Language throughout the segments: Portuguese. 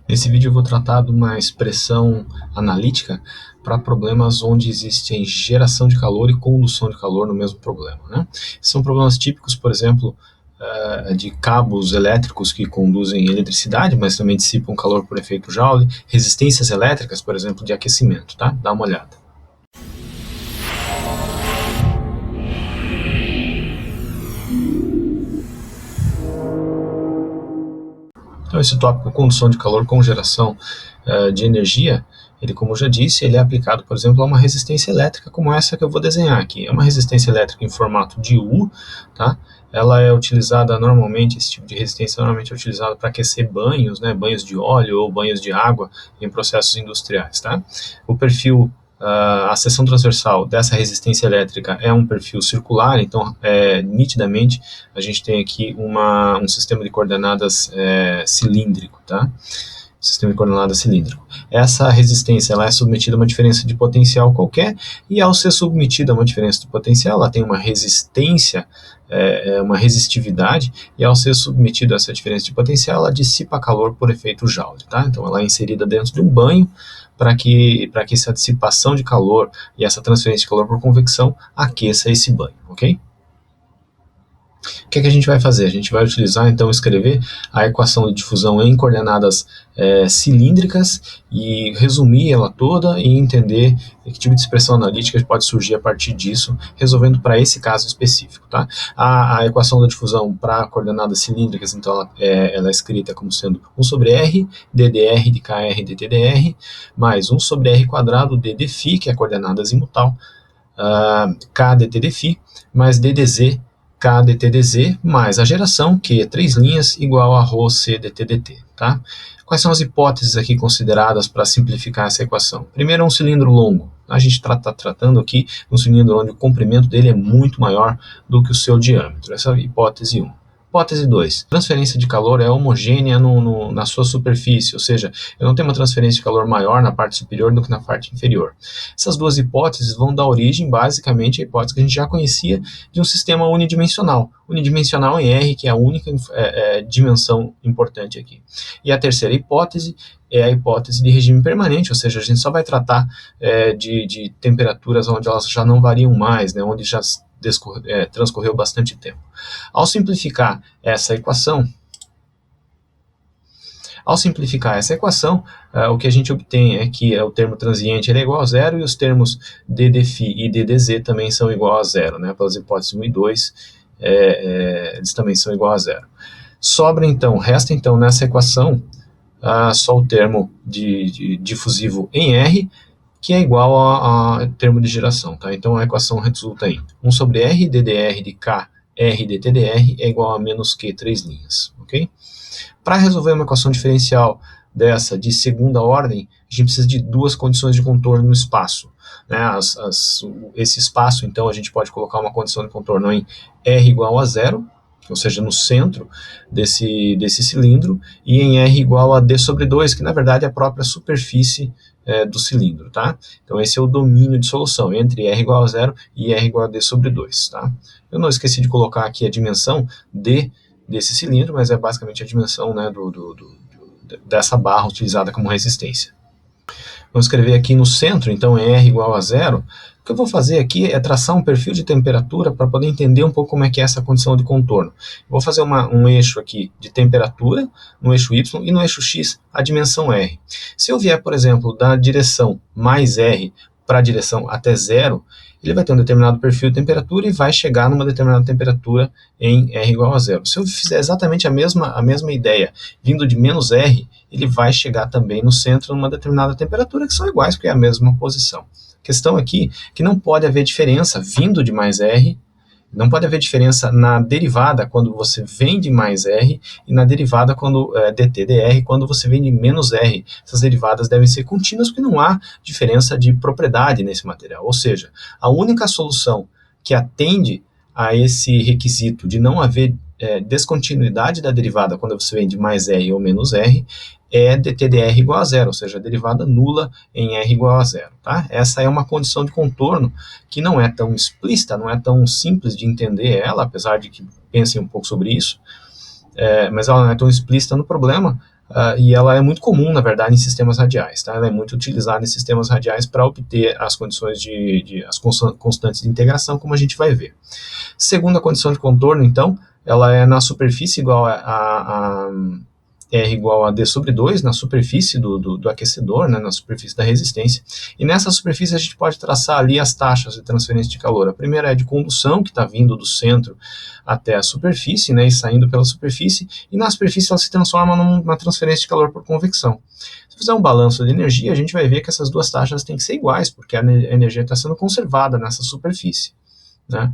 Nesse vídeo eu vou tratar de uma expressão analítica para problemas onde existem geração de calor e condução de calor no mesmo problema, né? São problemas típicos, por exemplo, de cabos elétricos que conduzem eletricidade, mas também dissipam calor por efeito Joule, resistências elétricas, por exemplo, de aquecimento, tá? Dá uma olhada. Então esse tópico, condução de calor com geração de energia, ele, como eu já disse, ele é aplicado, por exemplo, a uma resistência elétrica como essa que eu vou desenhar aqui. É uma resistência elétrica em formato de U, tá? Ela é utilizada normalmente, esse tipo de resistência normalmente é utilizado para aquecer banhos, né, banhos de óleo ou banhos de água em processos industriais, tá? O perfil, a seção transversal dessa resistência elétrica é um perfil circular, então nitidamente a gente tem aqui um sistema de coordenadas cilíndrico, tá? Sistema de coordenadas cilíndrico. Essa resistência ela é submetida a uma diferença de potencial qualquer, e ao ser submetida a uma diferença de potencial, ela tem uma resistência, uma resistividade, e ao ser submetida a essa diferença de potencial, ela dissipa calor por efeito Joule, tá? Então ela é inserida dentro de um banho para que essa dissipação de calor e essa transferência de calor por convecção aqueça esse banho, ok? O que a gente vai fazer? A gente vai utilizar, então, escrever a equação de difusão em coordenadas cilíndricas e resumir ela toda e entender que tipo de expressão analítica pode surgir a partir disso, resolvendo para esse caso específico, tá? A equação da difusão para coordenadas cilíndricas, então, ela é escrita como sendo 1 sobre R, ddr de kr dtdr, mais 1 sobre R quadrado ddφ, que é a coordenada azimutal, k dtdφ, mais ddz, K dtdz, mais a geração, que é 3 linhas, igual a ρ c dtdt, tá? Quais são as hipóteses aqui consideradas para simplificar essa equação? Primeiro é um cilindro longo. A gente está tratando aqui de um cilindro onde o comprimento dele é muito maior do que o seu diâmetro. Essa é a hipótese 1. Hipótese 2. Transferência de calor é homogênea na sua superfície, ou seja, eu não tenho uma transferência de calor maior na parte superior do que na parte inferior. Essas duas hipóteses vão dar origem, basicamente, à hipótese que a gente já conhecia de um sistema unidimensional. Unidimensional em R, que é a única dimensão importante aqui. E a terceira hipótese é a hipótese de regime permanente, ou seja, a gente só vai tratar de temperaturas onde elas já não variam mais, né, onde já transcorreu bastante tempo. Ao simplificar essa equação, o que a gente obtém é que o termo transiente é igual a zero e os termos ddφ e ddz também são igual a zero, né? Pelas hipóteses 1 e 2, eles também são igual a zero. Resta então nessa equação só o termo de difusivo em R, que é igual a termo de geração, tá? Então a equação resulta em 1 sobre R ddr de K R dtdr é igual a menos Q 3 linhas, ok? Para resolver uma equação diferencial dessa de segunda ordem, a gente precisa de duas condições de contorno no espaço, né? Esse espaço, então, a gente pode colocar uma condição de contorno em R igual a zero, ou seja, no centro desse cilindro, e em R igual a D sobre 2, que na verdade é a própria superfície do cilindro, tá? Então esse é o domínio de solução, entre R igual a zero e R igual a D sobre 2, tá? Eu não esqueci de colocar aqui a dimensão D desse cilindro, mas é basicamente a dimensão, né, dessa barra utilizada como resistência. Vamos escrever aqui no centro, então, R igual a zero. O que eu vou fazer aqui é traçar um perfil de temperatura para poder entender um pouco como é que é essa condição de contorno. Eu vou fazer um eixo aqui de temperatura, no eixo Y, e no eixo X a dimensão R. Se eu vier, por exemplo, da direção mais R para a direção até zero, ele vai ter um determinado perfil de temperatura e vai chegar numa determinada temperatura em R igual a zero. Se eu fizer exatamente a mesma ideia vindo de menos R, ele vai chegar também no centro numa determinada temperatura, que são iguais, porque é a mesma posição. A questão aqui é que não pode haver diferença vindo de mais R, não pode haver diferença na derivada quando você vem de mais R e na derivada dt dr quando você vem de menos R. Essas derivadas devem ser contínuas porque não há diferença de propriedade nesse material. Ou seja, a única solução que atende a esse requisito de não haver descontinuidade da derivada quando você vem de mais R ou menos R é dt dr igual a zero, ou seja, a derivada nula em R igual a zero, tá? Essa é uma condição de contorno que não é tão explícita, não é tão simples de entender ela, apesar de que pensem um pouco sobre isso, mas ela não é tão explícita no problema, e ela é muito comum, na verdade, em sistemas radiais, tá? Ela é muito utilizada em sistemas radiais para obter as condições as constantes de integração, como a gente vai ver. Segunda condição de contorno, então, ela é na superfície igual a R igual a D sobre 2, na superfície do aquecedor, né, na superfície da resistência. E nessa superfície a gente pode traçar ali as taxas de transferência de calor. A primeira é de condução, que está vindo do centro até a superfície, né, e saindo pela superfície, e na superfície ela se transforma numa transferência de calor por convecção. Se fizer um balanço de energia, a gente vai ver que essas duas taxas têm que ser iguais, porque a energia está sendo conservada nessa superfície, né?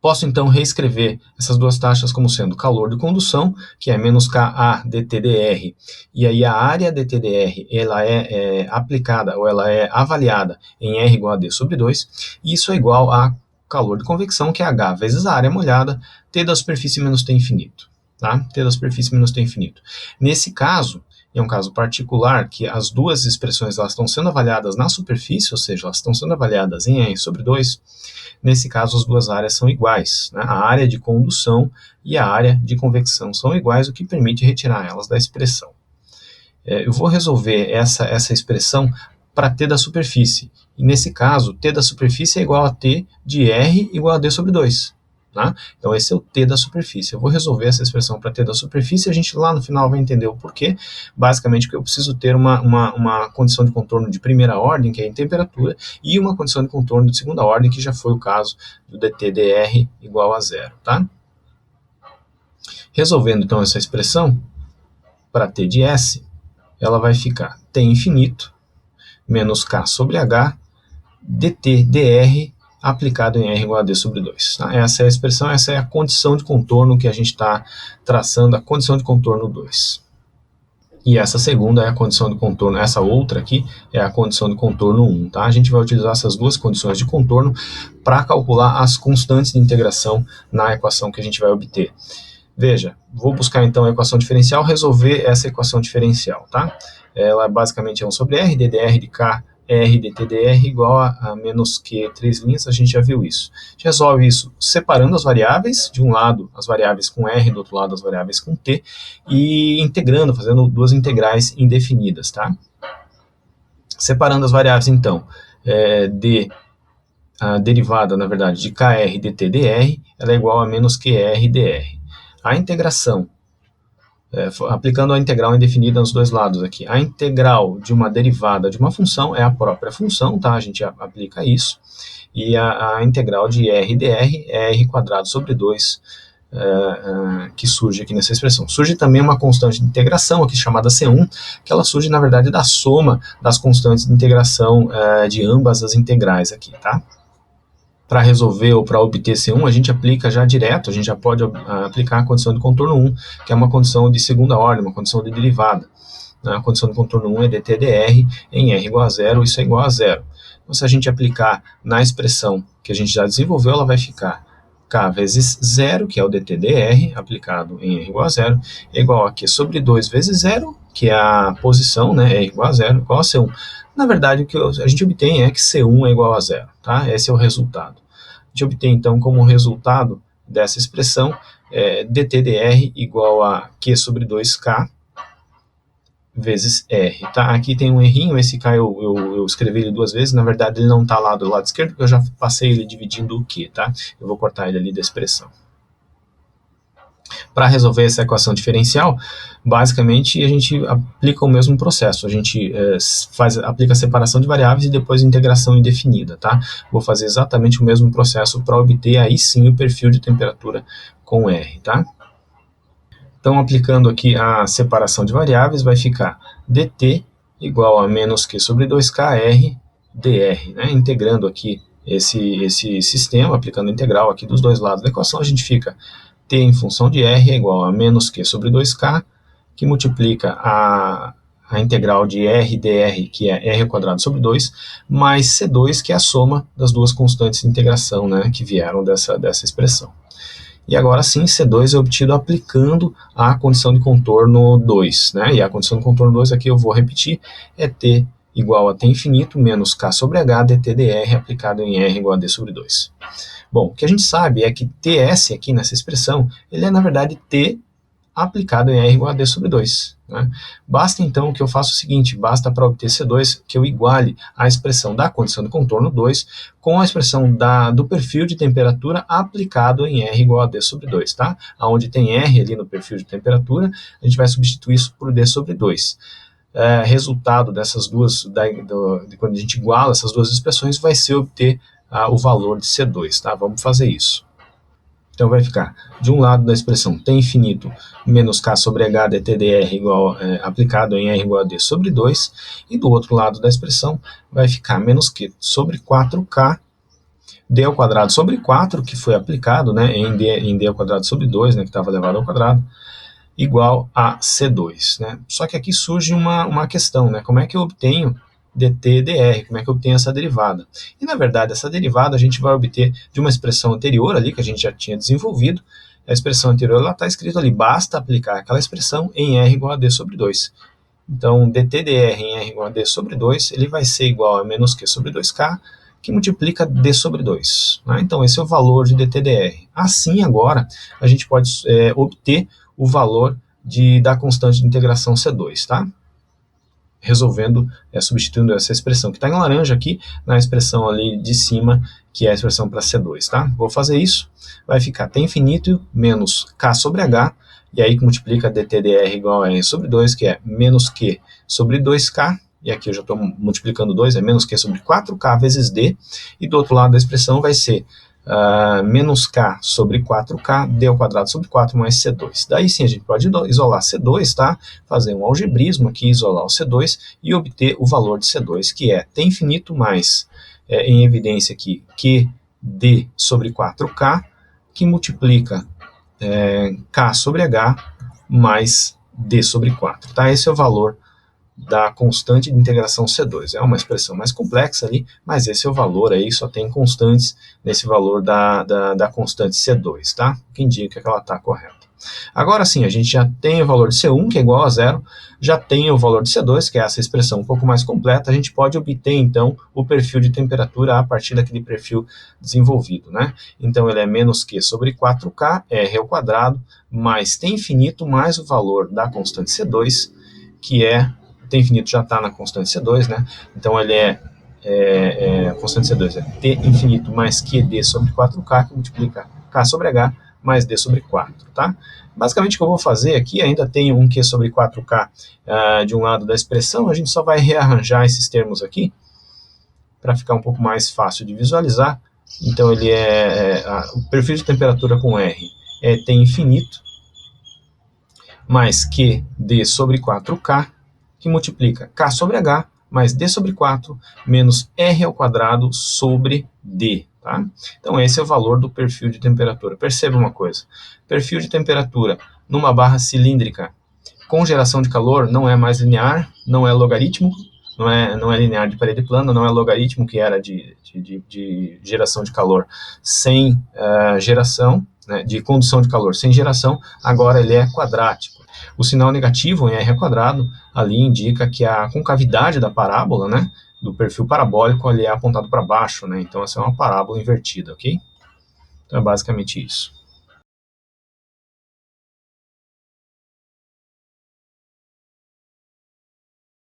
Posso então reescrever essas duas taxas como sendo calor de condução, que é menos Ka dTdr, e aí a área dTdr ela é aplicada, ou ela é avaliada em R igual a D sobre 2, e isso é igual a calor de convecção, que é H vezes a área molhada, T da superfície menos T infinito. Tá? T da superfície menos T infinito. Nesse caso, é um caso particular que as duas expressões elas estão sendo avaliadas na superfície, ou seja, elas estão sendo avaliadas em R sobre 2, nesse caso as duas áreas são iguais, né? A área de condução e a área de convecção são iguais, o que permite retirar elas da expressão. Eu vou resolver essa expressão para T da superfície, e nesse caso, T da superfície é igual a T de R igual a D sobre 2. Tá? Então esse é o T da superfície. Eu vou resolver essa expressão para T da superfície e a gente lá no final vai entender o porquê. Basicamente porque eu preciso ter uma condição de contorno de primeira ordem, que é em temperatura, e uma condição de contorno de segunda ordem, que já foi o caso do dTdr igual a 0. Tá? Resolvendo então essa expressão para T de S, ela vai ficar T infinito menos K sobre H dTdr aplicado em R igual a D sobre 2. Tá? Essa é a expressão, essa é a condição de contorno que a gente está traçando, a condição de contorno 2. E essa segunda é a condição de contorno, essa outra aqui é a condição de contorno 1. Tá? A gente vai utilizar essas duas condições de contorno para calcular as constantes de integração na equação que a gente vai obter. Veja, vou buscar então a equação diferencial, resolver essa equação diferencial. Tá? Ela basicamente é 1 sobre R, ddr de K, R dTdr igual a menos Q, 3 linhas, a gente já viu isso. A gente resolve isso separando as variáveis, de um lado as variáveis com R, do outro lado as variáveis com T, e integrando, fazendo duas integrais indefinidas, tá? Separando as variáveis, então, a derivada, na verdade, de KR dTdr, ela é igual a menos QR dr. A integração, aplicando a integral indefinida nos dois lados aqui. A integral de uma derivada de uma função é a própria função, tá? A gente aplica isso. E a integral de R dr é R quadrado sobre 2, que surge aqui nessa expressão. Surge também uma constante de integração aqui chamada C1, que ela surge, na verdade, da soma das constantes de integração de ambas as integrais aqui, tá? Para resolver ou para obter C1, a gente aplica já direto, a gente já pode aplicar a condição de contorno 1, que é uma condição de segunda ordem, uma condição de derivada. A condição de contorno 1 é dTdr em R igual a 0, isso é igual a 0. Então, se a gente aplicar na expressão que a gente já desenvolveu, ela vai ficar K vezes 0, que é o dTdr, aplicado em R igual a 0, é igual a Q sobre 2 vezes 0, que é a posição, né, R igual a 0, igual a C1. Na verdade, o que a gente obtém é que C1 é igual a 0, tá? Esse é o resultado. A gente obtém, então, como resultado dessa expressão, dTdr igual a Q sobre 2K vezes R. Tá? Aqui tem um errinho, esse K eu escrevi ele duas vezes, na verdade ele não está lá do lado esquerdo, porque eu já passei ele dividindo o Q, tá? Eu vou cortar ele ali da expressão. Para resolver essa equação diferencial, basicamente a gente aplica o mesmo processo, a gente aplica a separação de variáveis e depois integração indefinida, tá? Vou fazer exatamente o mesmo processo para obter aí sim o perfil de temperatura com R, tá? Então, aplicando aqui a separação de variáveis, vai ficar dt igual a menos Q sobre 2kr dr, né? Integrando aqui esse sistema, aplicando a integral aqui dos dois lados da equação, a gente fica T em função de R é igual a menos Q sobre 2K, que multiplica a integral de R dr, que é R ao quadrado sobre 2, mais C2, que é a soma das duas constantes de integração, né, que vieram dessa expressão. E agora sim, C2 é obtido aplicando a condição de contorno 2, né, e a condição de contorno 2 aqui eu vou repetir, é T igual a T infinito menos K sobre H dTdr aplicado em R igual a D sobre 2. Bom, o que a gente sabe é que TS aqui nessa expressão, ele é na verdade T aplicado em R igual a D sobre 2. Né? Basta então que eu faça o seguinte, basta para obter C2 que eu iguale a expressão da condição do contorno 2 com a expressão do perfil de temperatura aplicado em R igual a D sobre 2. Tá? Onde tem R ali no perfil de temperatura, a gente vai substituir isso por D sobre 2. Resultado dessas duas, de quando a gente iguala essas duas expressões, vai ser obter o valor de C2. Tá? Vamos fazer isso. Então vai ficar, de um lado da expressão T infinito menos K sobre H dt dr igual, aplicado em R igual a D sobre 2, e do outro lado da expressão vai ficar menos Q sobre 4K D ao quadrado sobre 4, que foi aplicado, né, em D ao quadrado sobre 2, né, que estava elevado ao quadrado, igual a C2. Né? Só que aqui surge uma questão, né, como é que eu obtenho dt dr, como é que eu obtenho essa derivada? E na verdade essa derivada a gente vai obter de uma expressão anterior ali, que a gente já tinha desenvolvido. A expressão anterior está escrita ali, basta aplicar aquela expressão em R igual a D sobre 2. Então dt dr em R igual a D sobre 2, ele vai ser igual a menos Q sobre 2K, que multiplica D sobre 2. Né? Então esse é o valor de dt dr. Assim agora a gente pode obter o valor da constante de integração C2, tá? Resolvendo, substituindo essa expressão que está em laranja aqui, na expressão ali de cima, que é a expressão para C2, tá? Vou fazer isso, vai ficar T infinito menos K sobre H, e aí que multiplica dt dr igual a R sobre 2, que é menos Q sobre 2K, e aqui eu já estou multiplicando 2, é menos Q sobre 4K vezes D, e do outro lado da expressão vai ser menos K sobre 4K, D ao quadrado sobre 4 mais C2. Daí sim a gente pode isolar C2, tá? Fazer um algebrismo aqui, isolar o C2 e obter o valor de C2, que é T infinito mais, em evidência aqui, QD sobre 4K, que multiplica K sobre H mais D sobre 4. Tá? Esse é o valor da constante de integração C2. É uma expressão mais complexa ali, mas esse é o valor aí, só tem constantes nesse valor da constante C2, tá? Que indica que ela está correta. Agora sim, a gente já tem o valor de C1, que é igual a zero, já tem o valor de C2, que é essa expressão um pouco mais completa, a gente pode obter então o perfil de temperatura a partir daquele perfil desenvolvido, né? Então ele é menos Q sobre 4K, R ao quadrado, mais T infinito, mais o valor da constante C2, que é T infinito já está na constante C2, né? Então ele a constante C2 é T infinito mais QD sobre 4K, que multiplica K sobre H mais D sobre 4, tá? Basicamente o que eu vou fazer aqui, ainda tem um Q sobre 4K de um lado da expressão, a gente só vai rearranjar esses termos aqui, para ficar um pouco mais fácil de visualizar. Então ele o perfil de temperatura com R é T infinito mais QD sobre 4K, que multiplica K sobre H mais D sobre 4 menos R ao quadrado sobre D. Tá? Então esse é o valor do perfil de temperatura. Perceba uma coisa, perfil de temperatura numa barra cilíndrica com geração de calor não é mais linear, não é logaritmo, não é linear de parede plana, não é logaritmo que era de geração de calor sem geração, né, de condução de calor sem geração, agora ele é quadrático. O sinal negativo em R ao quadrado ali indica que a concavidade da parábola, né, do perfil parabólico, ali é apontado para baixo, né, então essa é uma parábola invertida, ok? Então é basicamente isso.